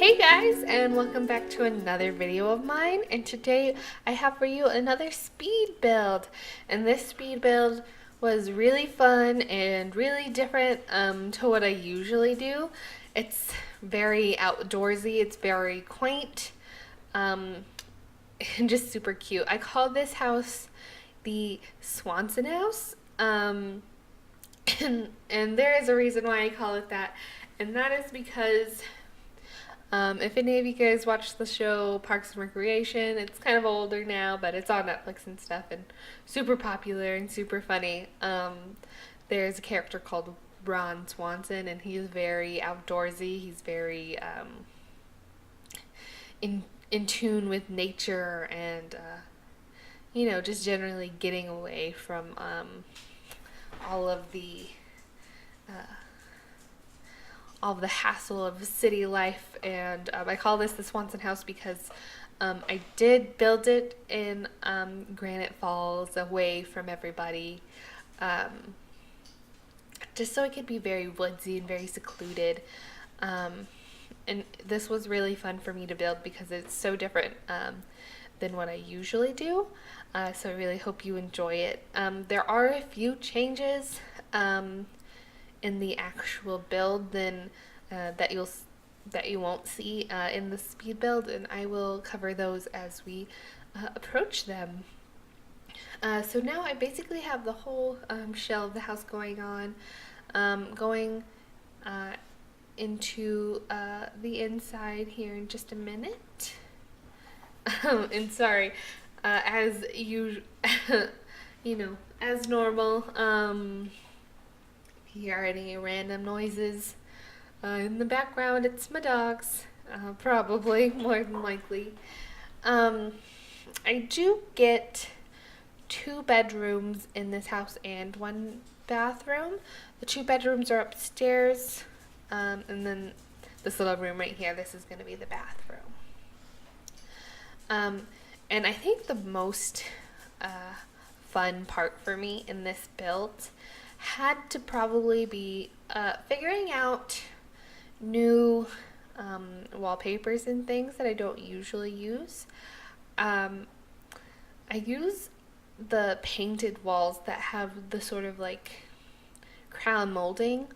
Hey guys, and welcome back to another video of mine. And today I have for you another speed build. And this speed build was really fun and really different to what I usually do. It's very outdoorsy, it's very quaint, and just super cute. I call this house the Swanson house. And there is a reason why I call it that, and that is because if any of you guys watch the show Parks and Recreation, it's kind of older now, but it's on Netflix and stuff, and super popular and super funny. There's a character called Ron Swanson, and he's very outdoorsy. He's very in tune with nature, and just generally getting away from all of the hassle of city life. And I call this the Swanson house because I did build it in Granite Falls, away from everybody, just so it could be very woodsy and very secluded. And this was really fun for me to build because it's so different than what I usually do. So I really hope you enjoy it. There are a few changes in the actual build than that you won't see in the speed build, and I will cover those as we approach them. So now I basically have the whole shell of the house going on, going into the inside here in just a minute. And sorry, as you as normal, hear any random noises in the background, it's my dogs, probably, more than likely. I do get 2 bedrooms in this house and 1 bathroom. The 2 bedrooms are upstairs, and then this little room right here, this is going to be the bathroom. And I think the most fun part for me in this build had to probably be figuring out new wallpapers and things that I don't usually use. I use the painted walls that have the sort of like crown molding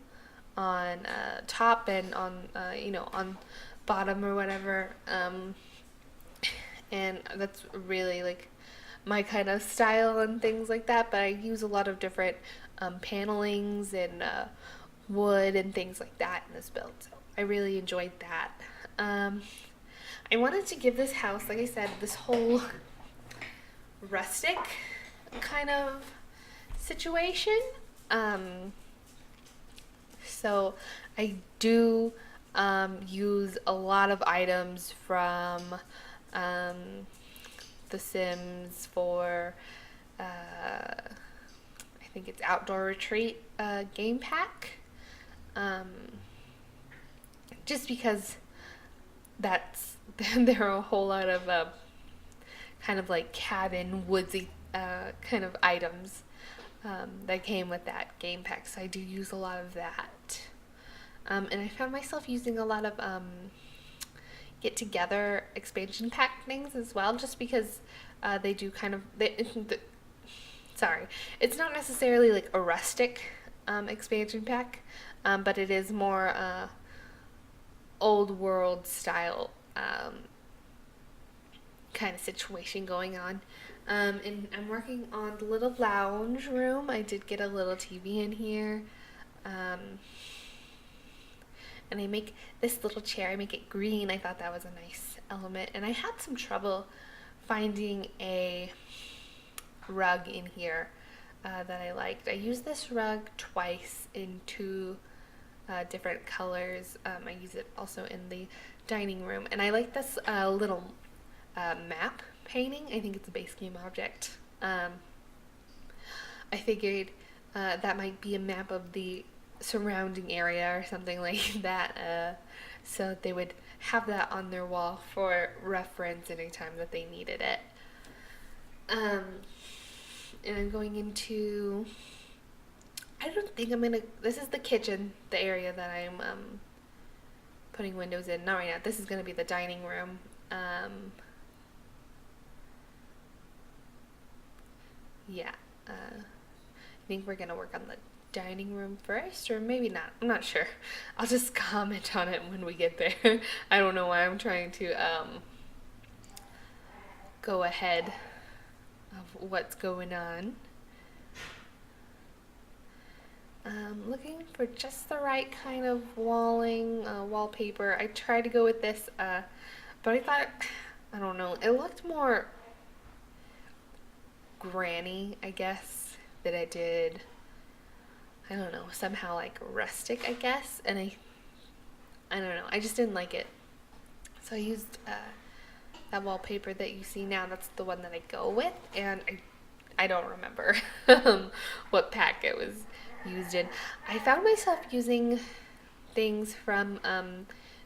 on top and on on bottom or whatever, and that's really like my kind of style and things like that. But I use a lot of different panelings and wood and things like that in this build, so I really enjoyed that. I wanted to give this house, like I said, this whole rustic kind of situation. So I do use a lot of items from The Sims for I think it's Outdoor Retreat game pack, just because there are a whole lot of kind of like cabin woodsy kind of items that came with that game pack, so I do use a lot of that. And I found myself using a lot of get together expansion pack things as well, just because they do kind of sorry, it's not necessarily like a rustic expansion pack, but it is more old world style kind of situation going on. And I'm working on the little lounge room. I did get a little TV in here, and I make this little chair, I make it green. I thought that was a nice element, and I had some trouble finding a rug in here that I liked. I used this rug twice in 2 different colors. I use it also in the dining room, and I like this little map painting. I think it's a base game object. I figured that might be a map of the surrounding area or something like that, so they would have that on their wall for reference anytime that they needed it. And I'm going into, I don't think I'm gonna, this is the kitchen, the area that I'm putting windows in. Not right now. This is going to be the dining room. Yeah. I think we're going to work on the dining room first, or maybe not. I'm not sure. I'll just comment on it when we get there. I don't know why I'm trying to go ahead of what's going on. Looking for just the right kind of wallpaper. I tried to go with this, but I thought, I don't know, it looked more granny, I guess, that I did. I don't know, somehow like rustic, I guess, and I don't know, I just didn't like it. So I used that wallpaper that you see now. That's the one that I go with, and I don't remember what pack it was used in. I found myself using things from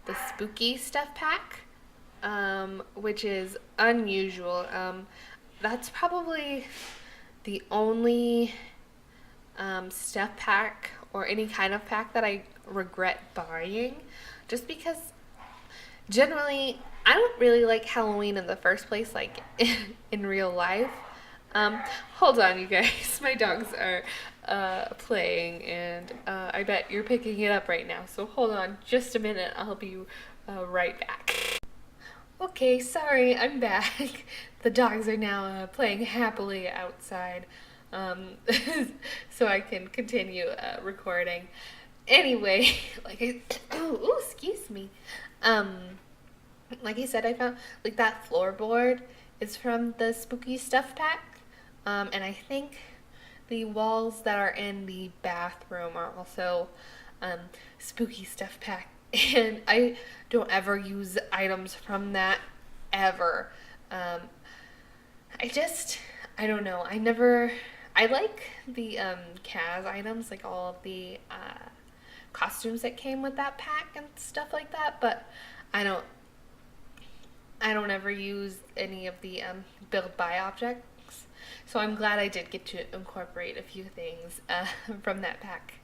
the spooky stuff pack, which is unusual. That's probably the only stuff pack or any kind of pack that I regret buying, just because generally I don't really like Halloween in the first place, like in real life. Hold on, you guys. My dogs are playing, and I bet you're picking it up right now. So hold on just a minute. I'll be right back. Okay, sorry, I'm back. The dogs are now playing happily outside, so I can continue recording. Anyway, oh, excuse me. Like I said, I found like that floorboard is from the spooky stuff pack, and I think the walls that are in the bathroom are also spooky stuff pack. And I don't ever use items from that ever. I don't know. I like the Kaz items, like all of the costumes that came with that pack and stuff like that, but I don't ever use any of the build buy objects. So I'm glad I did get to incorporate a few things from that pack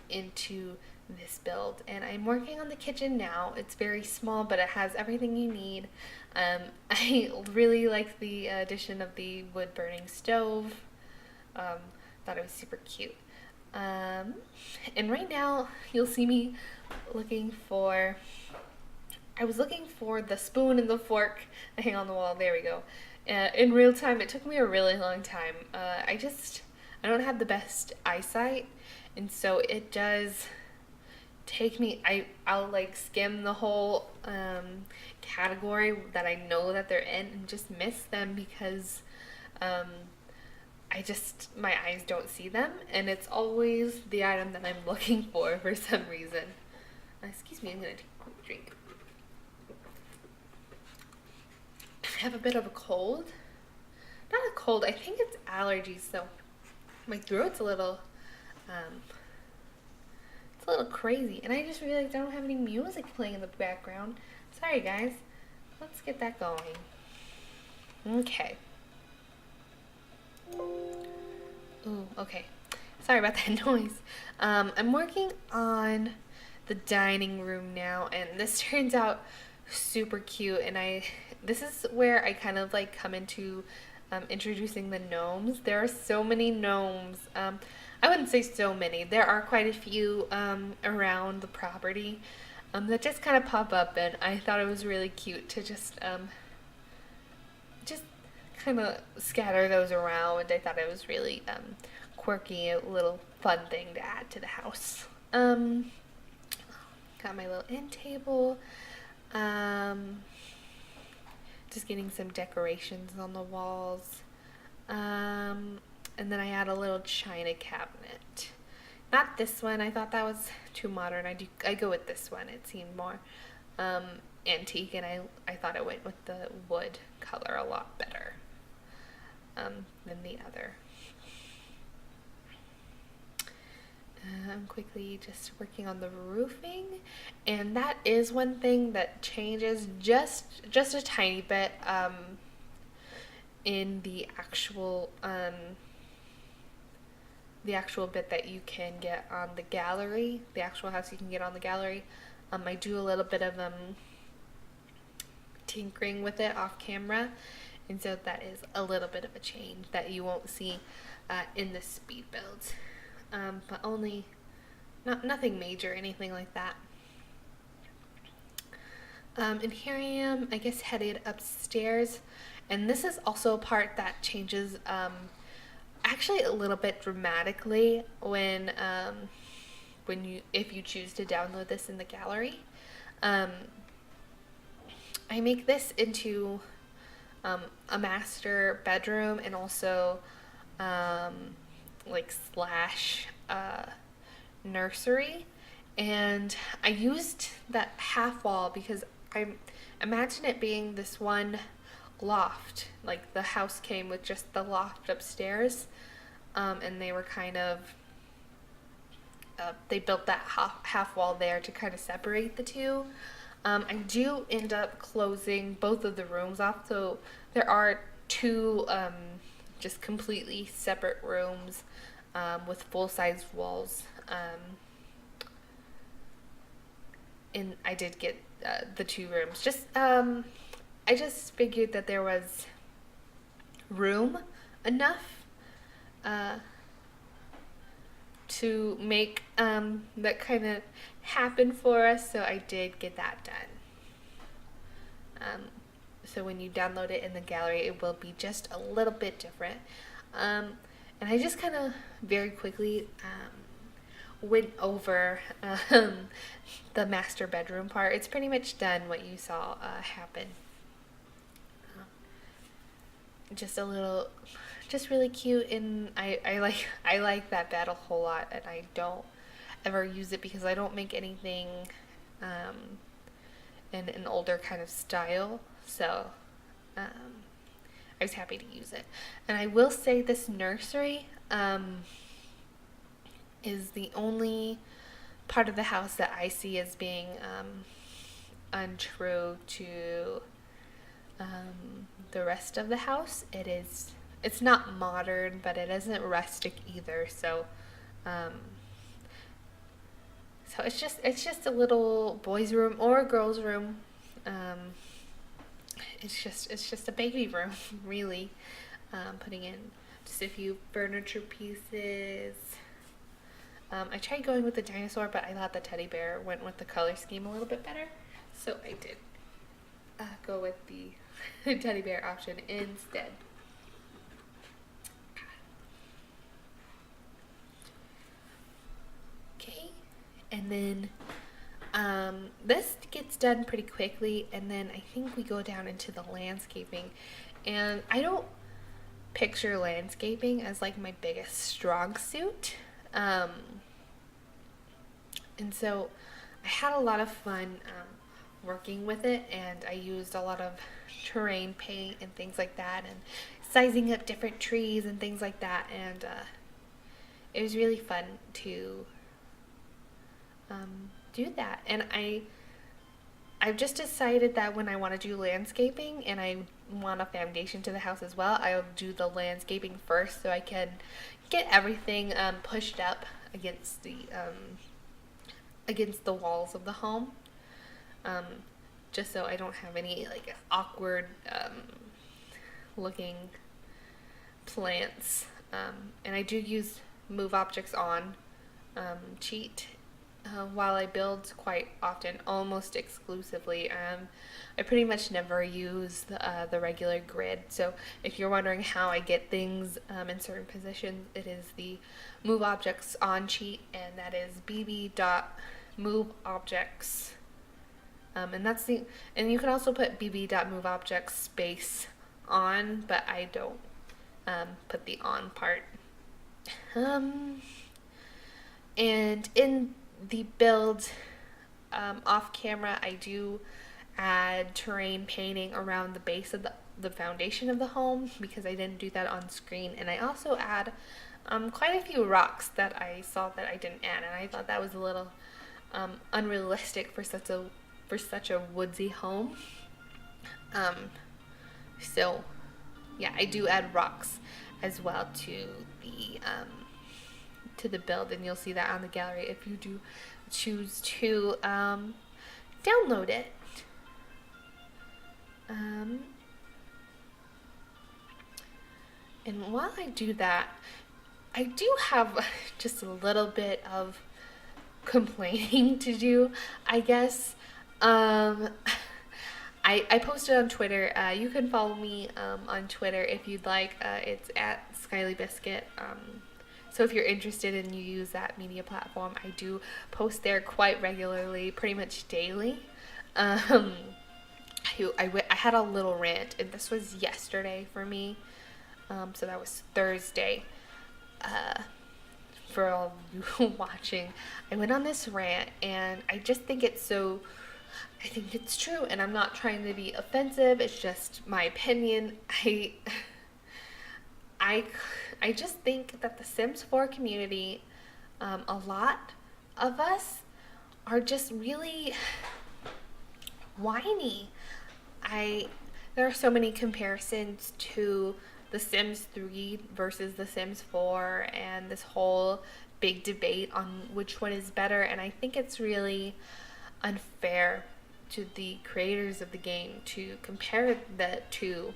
into this build. And I'm working on the kitchen now. It's very small, but it has everything you need. I really like the addition of the wood burning stove. Thought it was super cute. And right now you'll see me I was looking for the spoon and the fork that hang on the wall. There we go. In real time, it took me a really long time. I don't have the best eyesight, and so it does take me, I'll like skim the whole category that I know that they're in and just miss them because my eyes don't see them, and it's always the item that I'm looking for some reason. Excuse me, I'm gonna take a quick drink. I have a bit of a cold. Not a cold, I think it's allergies, so my throat's a little crazy, and I just realized I don't have any music playing in the background. Sorry guys, let's get that going. Okay. Ooh, okay. Sorry about that noise. I'm working on the dining room now, and this turns out super cute, and this is where I kind of like come into introducing the gnomes. There are so many gnomes. I wouldn't say so many. There are quite a few around the property that just kind of pop up, and I thought it was really cute to just kind of scatter those around. I thought it was really quirky, a little fun thing to add to the house. Got my little end table. Just getting some decorations on the walls. And then I had a little china cabinet. Not this one. I thought that was too modern. I go with this one. It seemed more antique, and I thought it went with the wood color a lot better than the other. I'm quickly just working on the roofing, and that is one thing that changes just a tiny bit in the actual bit that you can get on the gallery, the actual house you can get on the gallery. I do a little bit of tinkering with it off camera, and so that is a little bit of a change that you won't see in the speed builds, but only nothing major, anything like that. And here I am, I guess, headed upstairs, and this is also a part that changes actually a little bit dramatically when if you choose to download this in the gallery. I make this into a master bedroom and also like slash nursery, and I used that half wall because I imagine it being this one loft, like the house came with just the loft upstairs, and they were kind of they built that half wall there to kind of separate the two. I do end up closing both of the rooms off, so there are two just completely separate rooms with full-size walls. And I did get the two rooms. I just figured that there was room enough to make that kind of happen for us, so I did get that done. So when you download it in the gallery, it will be just a little bit different. And I just kind of very quickly went over the master bedroom part. It's pretty much done what you saw happen. Just really cute, and I like that bed a whole lot, and I don't ever use it because I don't make anything in an older kind of style, so I was happy to use it. And I will say this nursery is the only part of the house that I see as being untrue to the rest of the house. It's not modern, but it isn't rustic either, so so it's just a little boys' room or a girls' room. It's just a baby room, really. Putting in just a few furniture pieces. I tried going with the dinosaur, but I thought the teddy bear went with the color scheme a little bit better, so I did go with the teddy bear option instead. Okay, and then this gets done pretty quickly, and then I think we go down into the landscaping, and I don't picture landscaping as like my biggest strong suit, and so I had a lot of fun working with it, and I used a lot of terrain paint and things like that, and sizing up different trees and things like that, and it was really fun to do that. And I've just decided that when I want to do landscaping and I want a foundation to the house as well, I'll do the landscaping first so I can get everything pushed up against the walls of the home, just so I don't have any like awkward looking plants. And I do use move objects on cheat while I build quite often, almost exclusively. I pretty much never use the regular grid, so if you're wondering how I get things in certain positions, it is the move objects on cheat, and that is bb.moveobjects. And you can also put bb.moveobjects space on, but I don't put the on part. And in the build off camera, I do add terrain painting around the base of the foundation of the home because I didn't do that on screen, and I also add quite a few rocks that I saw that I didn't add, and I thought that was a little unrealistic for such a woodsy home. So yeah, I do add rocks as well to the build, and you'll see that on the gallery if you do choose to download it. And while I do that, I do have just a little bit of complaining to do, I guess. I posted on Twitter. You can follow me on Twitter if you'd like. It's at SkyleeBiscuit. So if you're interested and you use that media platform, I do post there quite regularly, pretty much daily. I had a little rant, and this was yesterday for me. So that was Thursday. For all of you watching, I went on this rant, and I just think it's so... I think it's true, and I'm not trying to be offensive. It's just my opinion. I just think that the Sims 4 community, a lot of us are just really whiny. There are so many comparisons to The Sims 3 versus The Sims 4, and this whole big debate on which one is better, and I think it's really unfair to the creators of the game to compare the two,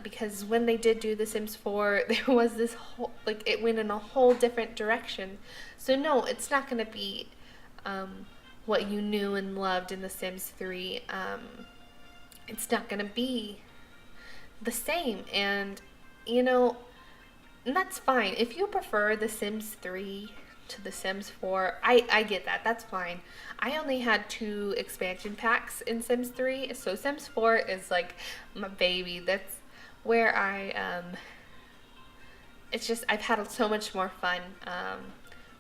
because when they did do The Sims 4, there was this whole, like, it went in a whole different direction. So no, it's not going to be what you knew and loved in The Sims 3. It's not going to be the same, and you know, and that's fine. If you prefer The Sims 3 to The Sims 4, I get that. That's fine. I only had 2 expansion packs in Sims 3, so Sims 4 is like my baby. That's where it's just, I've had so much more fun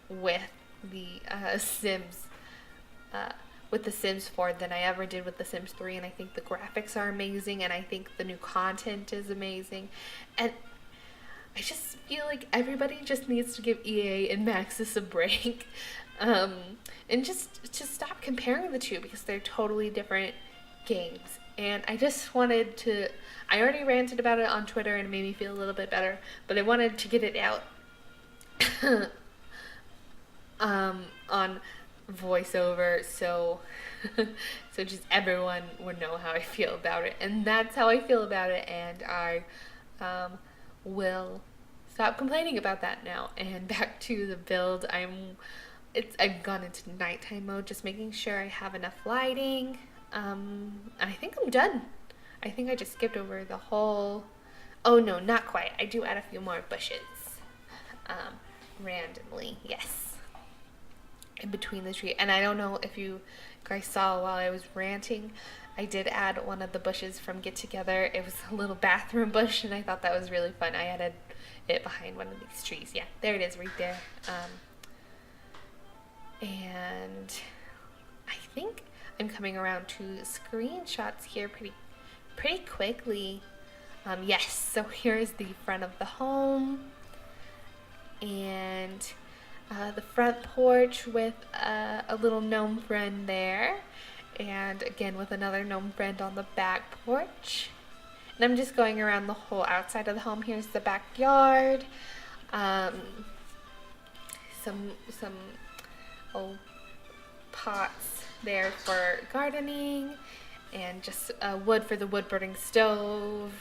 with the Sims with The Sims 4 than I ever did with The Sims 3, and I think the graphics are amazing, and I think the new content is amazing, and I just feel like everybody just needs to give EA and Maxis a break, and just stop comparing the two, because they're totally different games. And I just wanted to, I already ranted about it on Twitter and it made me feel a little bit better, but I wanted to get it out on voiceover, so just everyone would know how I feel about it, and that's how I feel about it, and I will stop complaining about that now. And back to the build. I've gone into nighttime mode, just making sure I have enough lighting. I think I'm done. I think I just skipped over the whole... Oh no, not quite. I do add a few more bushes. Randomly, yes. In between the tree. And I don't know if you guys saw while I was ranting, I did add one of the bushes from Get Together. It was a little bathroom bush, and I thought that was really fun. I added it behind one of these trees. Yeah, there it is right there. And I think I'm coming around to screenshots here pretty quickly. Yes, so here's the front of the home, and the front porch with a little gnome friend there, and again with another gnome friend on the back porch. And I'm just going around the whole outside of the home. Here's the backyard. Some old pots there for gardening, and just wood for the wood burning stove.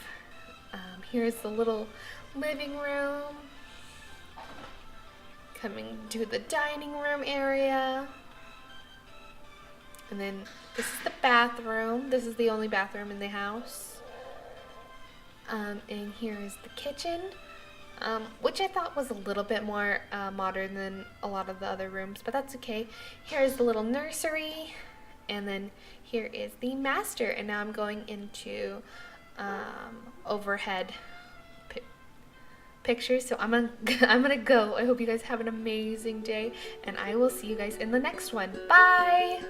Here's the little living room. Coming to the dining room area. And then this is the bathroom. This is the only bathroom in the house. And here is the kitchen, which I thought was a little bit more modern than a lot of the other rooms, but that's okay. Here's the little nursery, and then here is the master. And now I'm going into overhead pictures, so I'm gonna go. I hope you guys have an amazing day, and I will see you guys in the next one. Bye!